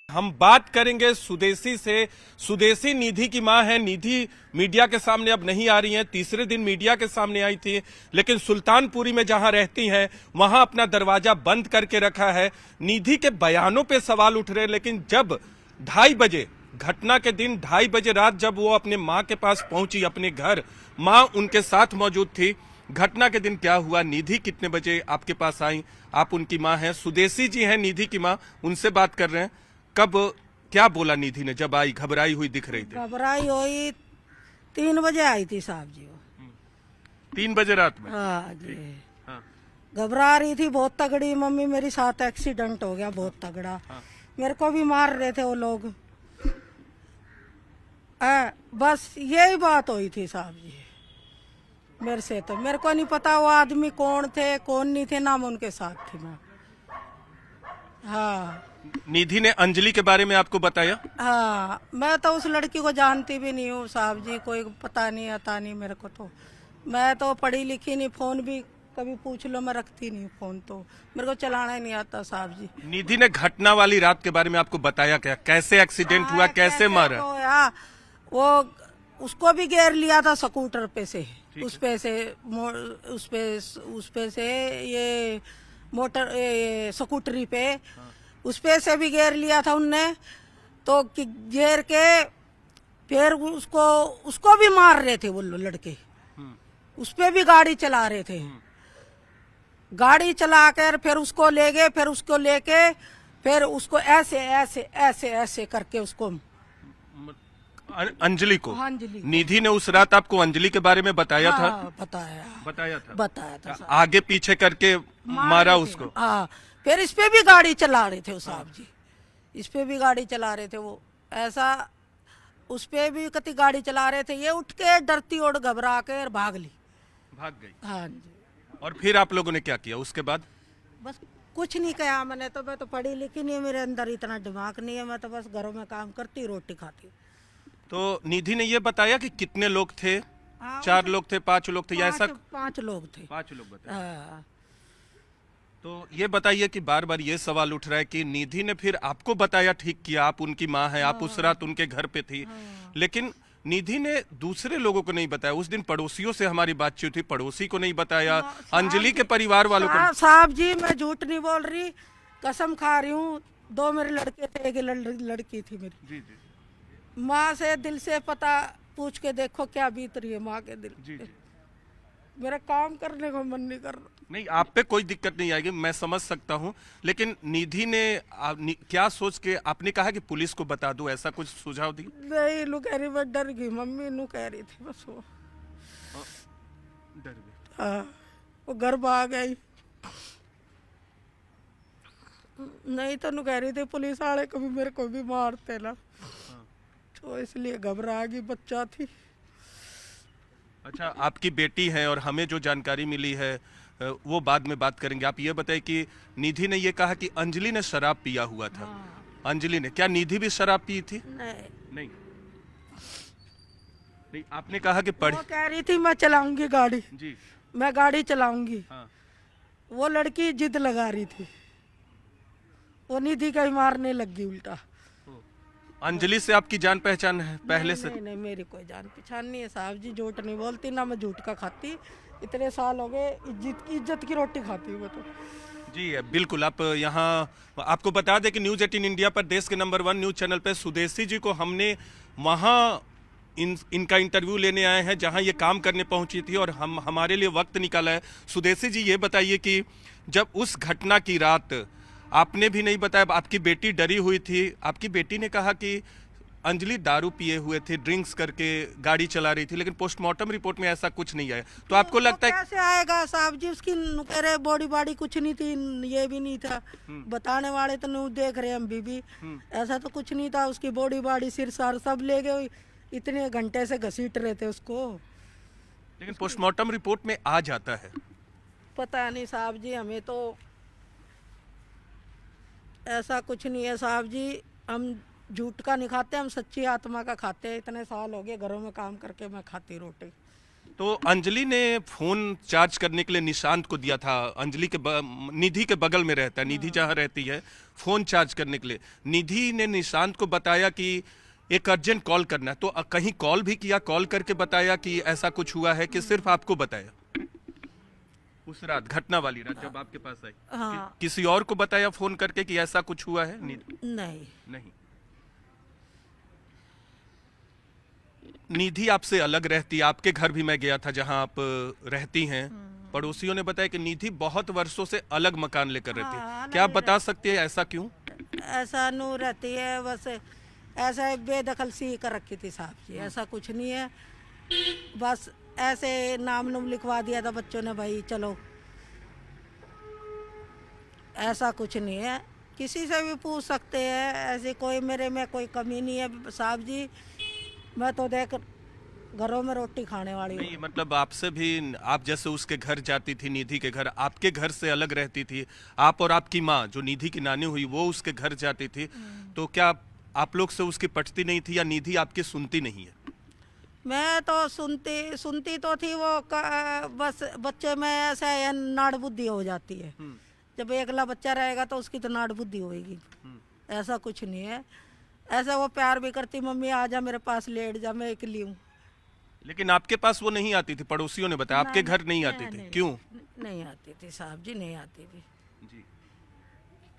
हम बात करेंगे सुदेशी से। सुदेशी निधि की मां है। निधि मीडिया के सामने अब नहीं आ रही हैं, तीसरे दिन मीडिया के सामने आई थी, लेकिन सुल्तानपुरी में जहां रहती हैं वहां अपना दरवाजा बंद करके रखा है। निधि के बयानों पे सवाल उठ रहे हैं, लेकिन जब 2:30 बजे घटना के दिन 2:30 बजे रात जब वो अपने मां के पास पहुंची, अपने घर, मां उनके साथ मौजूद थी। घटना के दिन क्या हुआ, निधि कितने बजे आपके पास आई, आप उनकी मां हैं, सुदेशी जी हैं निधि की मां, उनसे बात कर रहे हैं। कब क्या बोला निधि ने जब आई, घबराई हुई दिख रही थी? घबराई हुई 3 बजे आई थी साहब जी वो। 3 बजे रात में? हाँ जी। हाँ। घबरा रही थी बहुत तगड़ी। मम्मी मेरी साथ एक्सीडेंट हो गया बहुत तगड़ा। हाँ। मेरे को भी मार रहे थे वो लोग। बस यही बात हुई थी साहब जी मेरे से। तो मेरे को नहीं पता वो आदमी कौन थे कौन नहीं थे, ना मैं उनके साथ थी मैं। हाँ। निधि ने अंजलि के बारे में आपको बताया? हाँ, मैं तो उस लड़की को जानती भी नहीं हूँ साहब जी, कोई पता नहीं आता नहीं मेरे को। तो मैं तो पढ़ी लिखी नहीं, फोन भी कभी पूछ लो मैं रखती नहीं फोन, तो मेरे को चलाना ही नहीं आता साहब जी। निधि ने घटना वाली रात के बारे में आपको बताया क्या? कैसे एक्सीडेंट हुआ, कैसे मारा? तो वो उसको भी घेर लिया था स्कूटर पे से, उस पे से ये मोटर स्कूटरी पे, उस पे से भी घेर लिया था उनने। तो घेर के फिर उसको भी मार रहे थे वो लड़के। उस पे भी गाड़ी चला रहे थे। गाड़ी चला कर फिर उसको ले गए, फिर उसको लेके फिर उसको ऐसे ऐसे ऐसे ऐसे करके उसको अंजलि को? अंजलि को। निधि ने उस रात आपको अंजलि के बारे में बताया था? बताया था साहब। आगे पीछे करके मारा उसको? हाँ, फिर इस पे भी गाड़ी चला रहे थे वो साहब जी, इस पे भी गाड़ी चला रहे थे वो। ऐसा उस पे भी कति गाड़ी चला रहे थे। ये उठ के डरती और घबरा कर भाग गई। हाँ जी। और फिर आप लोगों ने क्या किया उसके बाद? बस कुछ नहीं कहा मैंने तो। मैं तो पढ़ी लिखी नहीं है, मेरे अंदर इतना दिमाग नहीं है। मैं तो बस घरों में काम करती, रोटी खाती। तो निधि ने ये बताया कि कितने लोग थे? हाँ, 4 लोग थे, 5 लोग थे, या ऐसा? 5 लोग थे। 5 लोग बताए। हाँ। तो ये बताइए कि बार बार ये सवाल उठ रहा है कि निधि ने फिर आपको बताया, ठीक किया, आप उनकी माँ हैं, आप उस रात उनके घर पे थी, लेकिन निधि ने दूसरे लोगों को नहीं बताया। उस दिन पड़ोसियों से हमारी बातचीत हुई, पड़ोसी को नहीं बताया, अंजलि के परिवार वालों को? साहब जी मैं झूठ नहीं बोल रही, कसम खा रही हूँ। 2 मेरे लड़के थे, एक लड़की थी मेरी। जी जी। माँ से दिल से पता पूछ के देखो क्या बीत रही है माँ के दिल। जी जी। मेरा काम करने को मन नहीं कर रहा। नहीं, आप पे कोई दिक्कत नहीं आएगी, मैं समझ सकता हूँ, लेकिन निधि ने क्या सोच के आपने कहा कि पुलिस को बता दो, ऐसा कुछ सुझाव दिया? नहीं, नु कह रही मैं डर गई, मम्मी नु कह रही थी बस वो डर गई। हाँ, वो घर भाग गई। नहीं तो नु कह रही थी पुलिस वाले कभी मेरे को भी मारते ना, तो इसलिए घबरा गई, बच्चा थी। अच्छा, आपकी बेटी है और हमें जो जानकारी मिली है वो बाद में बात करेंगे। आप ये बताइए कि निधि ने ये कहा कि अंजलि ने शराब पिया हुआ था। अंजलि ने, क्या निधि भी शराब पी थी? नहीं। नहीं, आपने कहा कि वो कह रही थी मैं चलाऊंगी गाड़ी जी, मैं गाड़ी चलाऊंगी। हाँ। वो लड़की जिद लगा रही थी, वो निधि का ही मारने लग गई उल्टा। अंजलि से आपकी जान पहचान है पहले से? नहीं, मेरी कोई जान पहचान नहीं है साहब जी। झूठ नहीं बोलती, ना मैं झूठ का खाती। इतने साल हो गए, इज्जत की रोटी खाती हूँ मैं तो। जी बिल्कुल। आप यहाँ आपको बता दें कि न्यूज़ 18 इंडिया पर, देश के नंबर 1 न्यूज़ चैनल पर, सुदेशी जी को हमने वहाँ इनका इंटरव्यू लेने आए हैं जहाँ ये काम करने पहुँची थी, और हमारे लिए वक्त निकाला है। सुदेशी जी ये बताइए कि जब उस घटना की रात आपने भी नहीं बताया, आपकी बेटी डरी हुई थी, आपकी बेटी ने कहा कि अंजलि दारू पिए हुए थे, ड्रिंक्स करके गाड़ी चला रही थी, लेकिन पोस्टमार्टम रिपोर्ट में ऐसा कुछ नहीं आया। तो आपको लगता है कैसे आएगा साहब जी? उसकी नुकरे बॉडी बाडी कुछ नहीं थी, ये भी नहीं था। बताने वाले तो न्यूज देख रहे हम भी ऐसा तो कुछ नहीं था। उसकी बॉडी बाडी सिर सार सब ले गए, इतने घंटे से घसीट रहे थे उसको। लेकिन पोस्टमार्टम रिपोर्ट में आ जाता है। पता नहीं साहब जी, हमें तो ऐसा कुछ नहीं है साहब जी। हम झूठ का नहीं खाते, हम सच्ची आत्मा का खाते हैं। इतने साल हो गए घरों में काम करके मैं खाती रोटी। तो अंजलि ने फोन चार्ज करने के लिए निशांत को दिया था। अंजलि के निधि के बगल में रहता है, निधि जहाँ रहती है, फोन चार्ज करने के लिए निधि ने निशांत को बताया कि एक अर्जेंट कॉल करना है। तो कहीं कॉल भी किया, कॉल करके बताया कि ऐसा कुछ हुआ है, कि सिर्फ आपको बताया उस रात, घटना वाली रात जब आपके पास आई? हाँ। किसी और को बताया फोन करके कि ऐसा कुछ हुआ है? नहीं। नहीं। निधि आपसे अलग रहती है, आपके घर भी मैं गया था जहां आप रहती हैं। पड़ोसियों ने बताया कि निधि बहुत वर्षों से अलग मकान लेकर रहती है। क्या आप बता सकती है ऐसा क्यों? ऐसा नू रहती है, बस ऐसा बेदखल सी कर रखी थी साहब जी, ऐसा कुछ नहीं है। बस ऐसे नाम नुम लिखवा दिया था बच्चों ने, भाई चलो, ऐसा कुछ नहीं है। किसी से भी पूछ सकते हैं, ऐसे कोई मेरे में कोई कमी नहीं है साहब जी। मैं तो देख घरों में रोटी खाने वाली हूँ। नहीं, मतलब आपसे भी, आप जैसे उसके घर जाती थी, निधि के घर, आपके घर से अलग रहती थी। आप और आपकी माँ जो निधि की नानी हुई वो उसके घर जाती थी, तो क्या आप लोग से उसकी पटती नहीं थी, या निधि आपकी सुनती नहीं है? मैं तो सुनती तो थी, वो बस बच्चे में ऐसा नाड़ बुद्धि हो जाती है। जब एकला बच्चा रहेगा तो उसकी तो नाड़ बुद्धि होगी। ऐसा कुछ नहीं है। ऐसा वो प्यार भी करती, मम्मी आ जा मेरे पास लेट जा, मैं अकेली हूँ। लेकिन आपके पास वो नहीं आती थी, पड़ोसियों ने बताया आपके घर नहीं आती थी। क्यों? नहीं आती थी साहब जी, नहीं आती थी जी।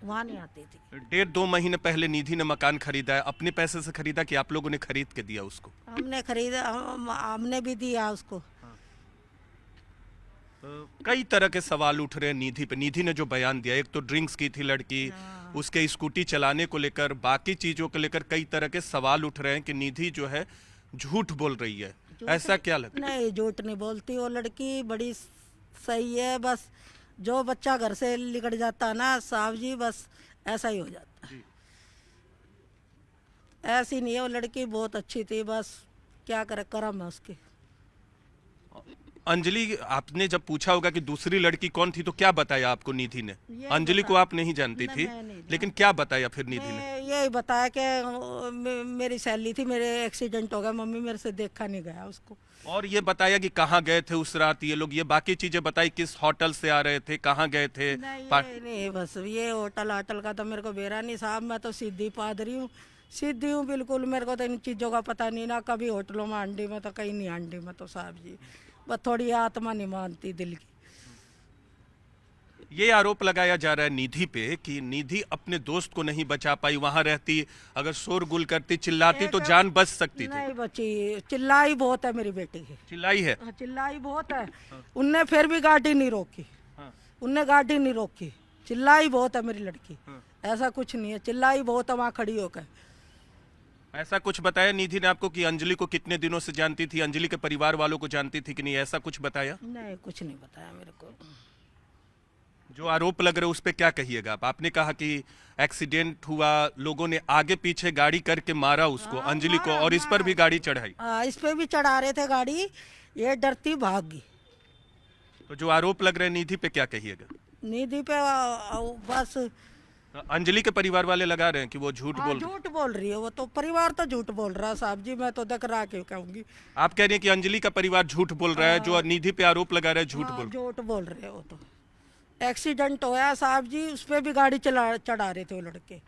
वहाँ नहीं आती थी। 1.5-2 महीने पहले निधि ने मकान खरीदा है, अपने पैसे से खरीदा कि आप लोगों ने खरीद के दिया उसको? हमने खरीदा, हमने भी दिया उसको। कई तरह के सवाल उठ रहे हैं निधि पे। निधि ने जो बयान दिया, एक तो ड्रिंक्स की थी लड़की, उसके स्कूटी चलाने को लेकर, बाकी चीजों को लेकर कई तरह के सवाल उठ रहे हैं कि निधि जो है झूठ बोल रही है। ऐसा क्या लगता है? नहीं, झूठ नहीं बोलती वो लड़की, बड़ी सही है। बस जो बच्चा घर से निकल जाता है ना साहब जी, बस ऐसा ही हो जाता है। ऐसी नहीं है वो लड़की, बहुत अच्छी थी, बस क्या करे, करम है उसकी। अंजलि, आपने जब पूछा होगा कि दूसरी लड़की कौन थी, तो क्या बताया आपको निधि ने? अंजलि को आप नहीं जानती थी, लेकिन क्या बताया फिर निधि ने? यही बताया कि मेरी सहेली थी, मेरे एक्सीडेंट हो गया, मम्मी मेरे से देखा नहीं गया उसको। और ये बताया कि कहाँ गए थे उस रात ये लोग, ये बाकी चीजें बताई, किस होटल से आ रहे थे, कहाँ गए थे? नहीं, बस ये होटल का तो मेरे को बेरा नहीं साहब। मैं तो सीधी पादरी हूँ, सीधी हूँ बिल्कुल। मेरे को तो इन चीज़ों का पता नहीं ना, कभी होटलों में अंडी में तो कहीं नहीं अंडी में तो साहब जी, बस थोड़ी आत्मा नहीं मानती दिल की। ये आरोप लगाया जा रहा है निधि पे कि निधि अपने दोस्त को नहीं बचा पाई, वहां रहती, अगर शोरगुल करती, चिल्लाती तो जान बच सकती थी। नहीं बची, चिल्लाई बहुत है मेरी बेटी की। चिल्लाई है? हाँ, चिल्लाई बहुत है। उनने फिर भी गाड़ी नहीं रोकी। उनने गाड़ी नहीं रोकी, चिल्लाई बहुत है मेरी लड़की। ऐसा कुछ नहीं है, चिल्लाई बहुत है वहाँ खड़ी होकर। ऐसा कुछ बताया निधि ने आपको कि अंजलि को कितने दिनों से जानती थी, अंजलि के परिवार वालों को जानती थी कि नहीं, ऐसा कुछ बताया? नहीं, कुछ नहीं बताया मेरे को। जो आरोप लग रहे उस पे क्या कहिएगा आप? आपने कहा कि एक्सीडेंट हुआ, लोगों ने आगे पीछे गाड़ी करके मारा उसको, अंजलि को, और इस पर भी गाड़ी चढ़ाई। इस पे भी चढ़ा रहे थे गाड़ी, ये डरती भाग गई। तो जो आरोप लग रहे हैं निधि पे क्या कहिएगा? निधि पे बस अंजलि के परिवार वाले लगा रहे हैं कि वो झूठ बोल रही है। वो तो परिवार तो झूठ बोल रहा है साहब जी, मैं तो देख रहा के कहूंगी। आप कह रहे हैं कि अंजलि का परिवार झूठ बोल रहा है, जो निधि पे आरोप लगा रहा है झूठ बोल रहे हो। तो एक्सीडेंट होया साहब जी, उस पे भी गाड़ी चढ़ा रहे थे वो लड़के।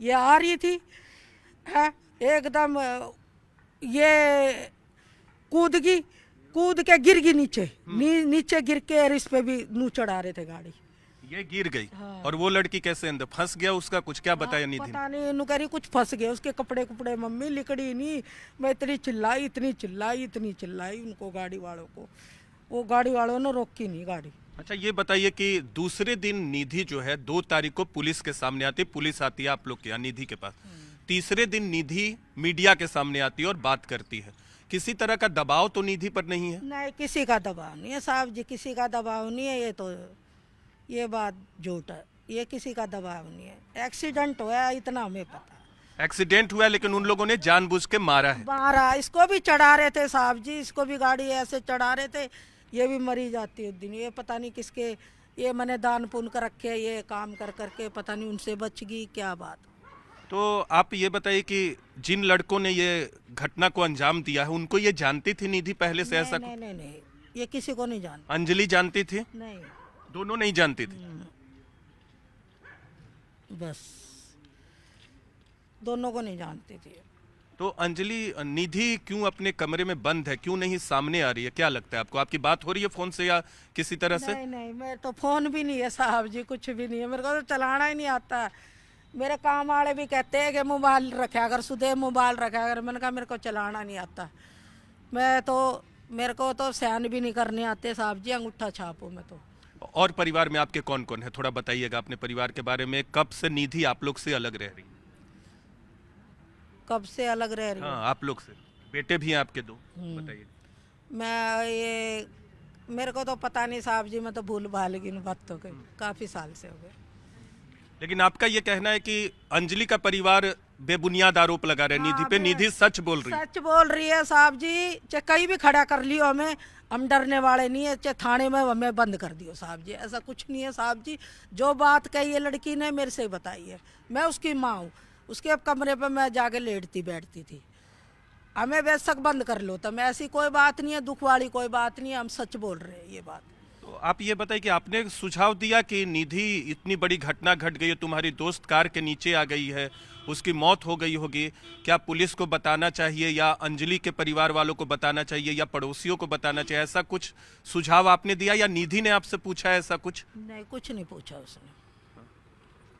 ये आ रही थी है, एकदम ये कूद के गिर गई नीचे। नीचे गिर के इस पे भी नू चढ़ा रहे थे गाड़ी, ये गिर गई। और वो लड़की कैसे अंदर फंस गया उसका कुछ क्या बताया निधि? पता नहीं, इन्हों कह रही कुछ फंस गया, उसके कपड़े मम्मी लिकड़ी नहीं। मैं इतनी चिल्लाई उनको, गाड़ी वालों को। वो गाड़ी वालों ने रोकी नहीं गाड़ी। अच्छा, ये बताइए कि दूसरे दिन निधि जो है 2 तारीख को पुलिस के सामने आती, पुलिस आती है आप लोग के यहाँ निधि के पास। तीसरे दिन निधि मीडिया के सामने आती है और बात करती है। किसी तरह का दबाव तो निधि पर नहीं है? नहीं, किसी का दबाव नहीं है साहब जी, किसी का दबाव नहीं है। ये बात झूठ है, ये किसी का दबाव नहीं है। एक्सीडेंट हुआ इतना हमें पता है। एक्सीडेंट हुआ, लेकिन उन लोगों ने जानबूझ के मारा है। इसको भी चढ़ा रहे थे साहब जी, इसको भी गाड़ी ऐसे चढ़ा रहे थे, ये भी मरी जाती उस दिन। ये पता नहीं किसके, ये मैंने दान पुण्य कर रखे, ये काम कर करके पता नहीं उनसे बच गई क्या बात। तो आप ये बताइए कि जिन लड़कों ने ये घटना को अंजाम दिया है, उनको ये जानती थी निधि पहले से? ऐसा नहीं, ये किसी को नहीं जानती। अंजलि जानती थी? नहीं, दोनों नहीं जानती थी? बस दोनों को नहीं जानती थी। तो अंजलि, निधि क्यों अपने कमरे में बंद है, क्यों नहीं सामने आ रही है? क्या लगता है आपको? आपकी बात हो रही है फोन से या किसी तरह से? नहीं नहीं, मेरे तो फोन भी नहीं है साहब जी, कुछ भी नहीं है, मेरे को तो चलाना ही नहीं आता। मेरे काम वाले भी कहते हैं कि मोबाइल रखा अगर, सुधे मोबाइल रखा अगर। मैंने कहा मेरे को चलाना नहीं आता, मेरे को तो सैन भी नहीं करने आते साहब जी, अंगूठा छापू मैं तो। और परिवार में आपके कौन कौन है? थोड़ा बताइएगा अपने परिवार के बारे में। कब से निधि आप लोग से अलग रह रही है? कब से अलग रह रही हूँ? हाँ, आप लोग से। बेटे भी हैं आपके दो, बताइए। मेरे को तो पता नहीं साहब जी, मैं तो भूल भाल गई इन बातों के, काफी साल से हो गए। लेकिन आपका ये कहना है कि अंजलि का परिवार बेबुनियाद आरोप लगा रहे हैं निधि पे, निधि सच बोल रही है? सच बोल रही है साहब जी, चाहे कहीं भी खड़ा कर लियो हमें, हम डरने वाले नहीं है। चाहे थाने में हमें बंद कर दियो साहब जी, ऐसा कुछ नहीं है साहब जी। जो बात कही है लड़की ने मेरे से ही बताई है, मैं उसकी माँ हूँ। उसके कमरे पे मैं जाके लेटती बैठती थी, हमें बेशक बंद कर लो, तो मैं ऐसी कोई बात नहीं है, दुख वाली कोई बात नहीं है, हम सच बोल रहे हैं ये बात। तो आप ये बताइए कि आपने सुझाव दिया कि निधि, इतनी बड़ी घटना घट गई है, तुम्हारी दोस्त कार के नीचे आ गई है, उसकी मौत हो गई होगी, क्या पुलिस को बताना चाहिए या अंजलि के परिवार वालों को बताना चाहिए या पड़ोसियों को बताना चाहिए? ऐसा कुछ सुझाव आपने दिया या निधि ने आपसे पूछा है ऐसा कुछ? नहीं, कुछ नहीं पूछा उसने।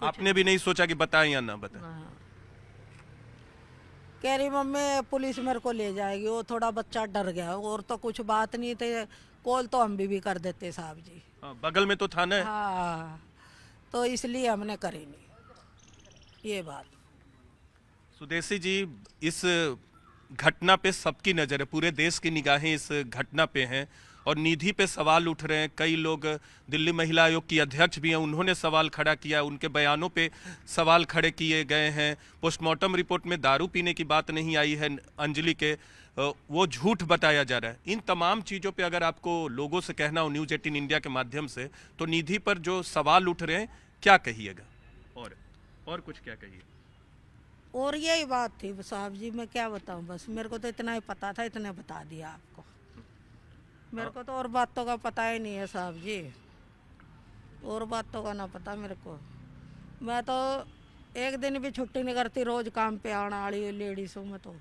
आपने भी नहीं सोचा कि बताएं या ना बताएं? हाँ। कह रही मम्मी पुलिस मेरे को ले जाएगी, वो थोड़ा बच्चा डर गया, और तो कुछ बात नहीं थे, कॉल तो हम भी कर देते साहब जी। हाँ, बगल में तो थाना है। हाँ, तो इसलिए हमने करी नहीं ये बात। सुदेशी जी, इस घटना पे सबकी नज़र है, पूरे देश की निगाहें इस घटना पे हैं और निधि पे सवाल उठ रहे हैं। कई लोग, दिल्ली महिला आयोग की अध्यक्ष भी हैं, उन्होंने सवाल खड़ा किया, उनके बयानों पे सवाल खड़े किए गए हैं। पोस्टमार्टम रिपोर्ट में दारू पीने की बात नहीं आई है अंजलि के, वो झूठ बताया जा रहा है। इन तमाम चीज़ों पे अगर आपको लोगों से कहना हो न्यूज़ 18 इंडिया के माध्यम से, तो निधि पर जो सवाल उठ रहे हैं क्या कहिएगा? और कुछ क्या कहिए? और यही बात थी साहब जी, मैं क्या बताऊं, बस मेरे को तो इतना ही पता था, इतने बता दिया आपको। मेरे को तो और बातों का पता ही नहीं है साहब जी, और बातों का ना पता मेरे को। मैं तो एक दिन भी छुट्टी नहीं करती, रोज काम पे आने वाली लेडीज हूँ मैं तो।